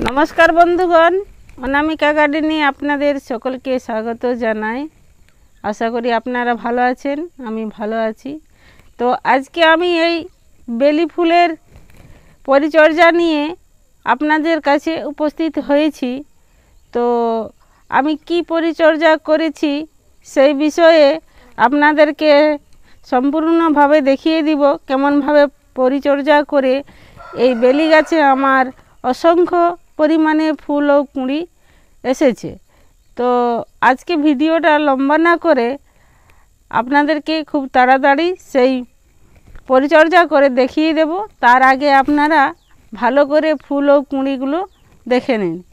नमस्कार बंधुगण, अनामिका गार्डेने आपनादेर सकलके स्वागत जानाई। आशा करी आपनारा भालो आछेन, आमी भालो आछि। तो आज के आमी एई बेली फुलेर परिचर्या निये आपनादेर काछे उपस्थित हयेछि। तो आमी कि परिचर्या करेछि सेई विषये आपनादेरके सम्पूर्ण भावे देखिए दिब केमन भावे परिचर्या करे एई बेली गाছে आमार असंख्य परिमाणे फुल और कुड़ी एसेছে। तो आज के भिडियोटा लम्बा ना करे आपनादेरके खूब ताड़ाताड़ी सेई परिचर्या करे देखिए देब। तार आगे आपनारा भालो करे फुल और कुड़ीगुलो देखे निन।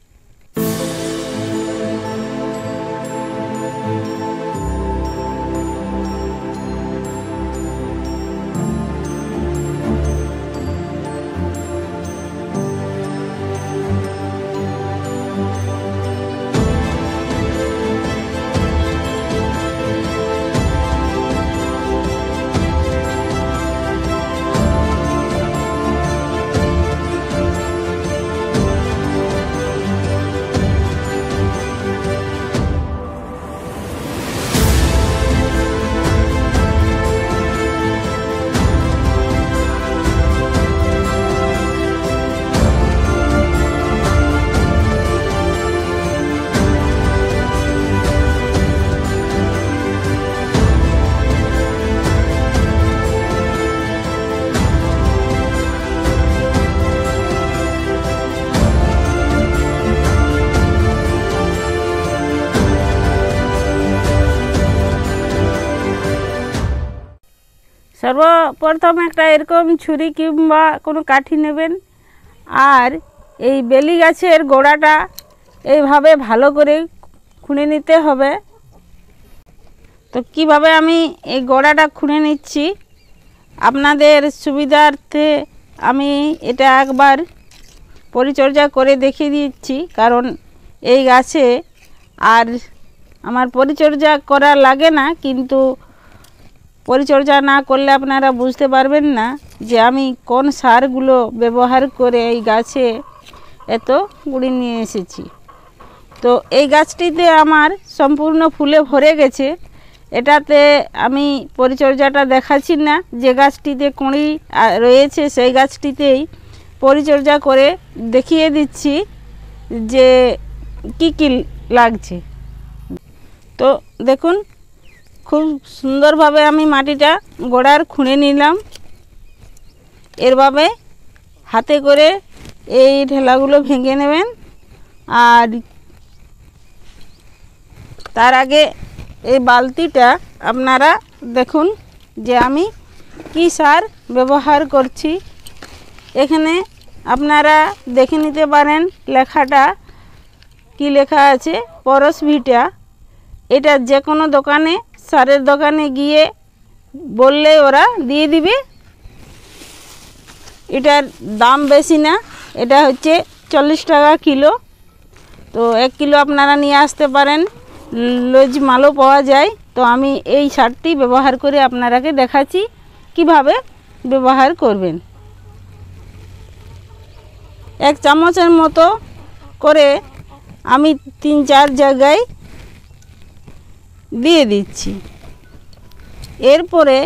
सर्वप्रथम एक एरकम छुरी किंबा कोनो काठी नेबेन और ये बेली गाछेर गोड़ाटा এইভাবে ভালো করে খুঁড়ে নিতে হবে। তো কিভাবে আমি এই গোড়াটা খুঁড়ে নিচ্ছি আপনাদের সুবিধার্থে আমি এটা একবার পরিচর্যা করে দেখিয়ে দিচ্ছি, কারণ এই গাছে আর আমার পরিচর্যা করা লাগে না, কিন্তু परिचर्या ना करले आपनारा बुझते पारबेन ना जे आमी कोन सारगुलो व्यवहार करे এই গাছে এত গুড়ি নিয়ে এসেছি। তো এই গাছটিতে আমার সম্পূর্ণ ফুলে ভরে গেছে। এটাতে আমি পরিচর্যাটা দেখাচ্ছি না, যে গাছটিতে কুঁড়ি রয়েছে সেই গাছটিতেই পরিচর্যা করে দেখিয়ে দিচ্ছি যে কি কি লাগছে। তো দেখুন खूब सुंदर भावे आमी माटीटा गोड़ार खुঁড়ে निलाम। एरभावे हाथे करे এই ঢেলাগুলো ভেঙে নেবেন। আর তার আগে এই বালতিটা আপনারা দেখুন যে আমি কি সার ব্যবহার করছি। এখানে আপনারা দেখে নিতে পারেন লেখাটা কি লেখা আছে, পরশভিটা। এটা যে কোনো দোকানে সারের দোকানে গিয়ে বললে ওরা দিয়ে দিবে। এটার দাম বেশি না, এটা হচ্ছে 40 টাকা কিলো। তো 1 কিলো আপনারা নিয়ে আসতে পারেন, লজ মালও পাওয়া যায়। তো আমি এই সারটি ব্যবহার করে আপনারাকে দেখাচ্ছি কিভাবে ব্যবহার করবেন। 1 চামচের মতো করে আমি 3-4 জায়গায় দিয়ে দিচ্ছি। এরপরে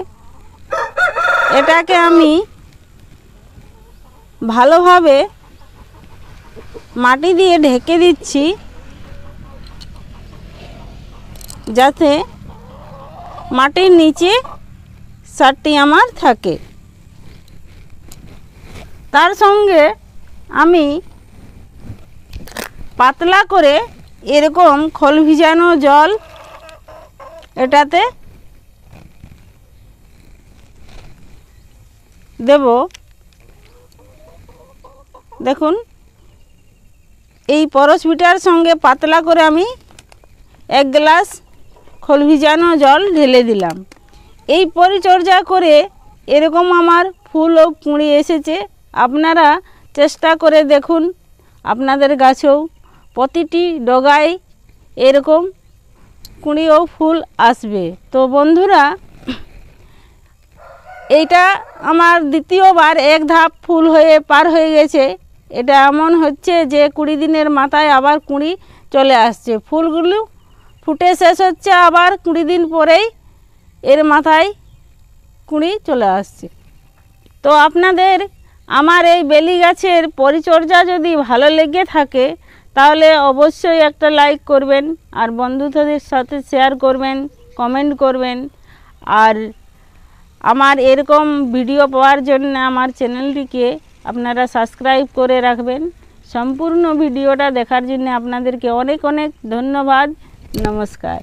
এটাকে আমি ভালোভাবে মাটি দিয়ে ঢেকে দিচ্ছি, যাতে মাটির নিচে সারটি আমার থাকে। তার সঙ্গে আমি পাতলা করে এরকম খোল ভিজানো জল এটাতে দেব। দেখুন এই পরশভিটার সঙ্গে পাতলা করে আমি 1 গ্লাস খোল ভিজানো জল ঢেলে দিলাম। এই পরিচর্যা করে এরকম আমার ফুল ও কুঁড়ি এসেছে। আপনারা চেষ্টা করে দেখুন, আপনাদের গাছেও প্রতিটি ডগায় এরকম কুঁড়ি ও ফুল আসবে। তো বন্ধুরা এইটা আমার দ্বিতীয়বার এক ধাপ ফুল হয়ে পার হয়ে গেছে। এটা এমন হচ্ছে যে 20 দিনের মাথায় আবার কুঁড়ি চলে আসছে, ফুলগুলো ফুটে শেষ হচ্ছে, আবার 20 দিন পরেই এর মাথায় কুঁড়ি চলে আসছে। তো আপনাদের আমার এই বেলি গাছের পরিচর্যা যদি ভালো লেগে থাকে তাহলে অবশ্যই একটা লাইক করবেন, আর বন্ধুদের সাথে শেয়ার করবেন, কমেন্ট করবেন। আর আমার এরকম ভিডিও পাওয়ার জন্য আমার চ্যানেলটিকে আপনারা সাবস্ক্রাইব করে রাখবেন। সম্পূর্ণ ভিডিওটা দেখার জন্য আপনাদেরকে অনেক অনেক ধন্যবাদ। নমস্কার।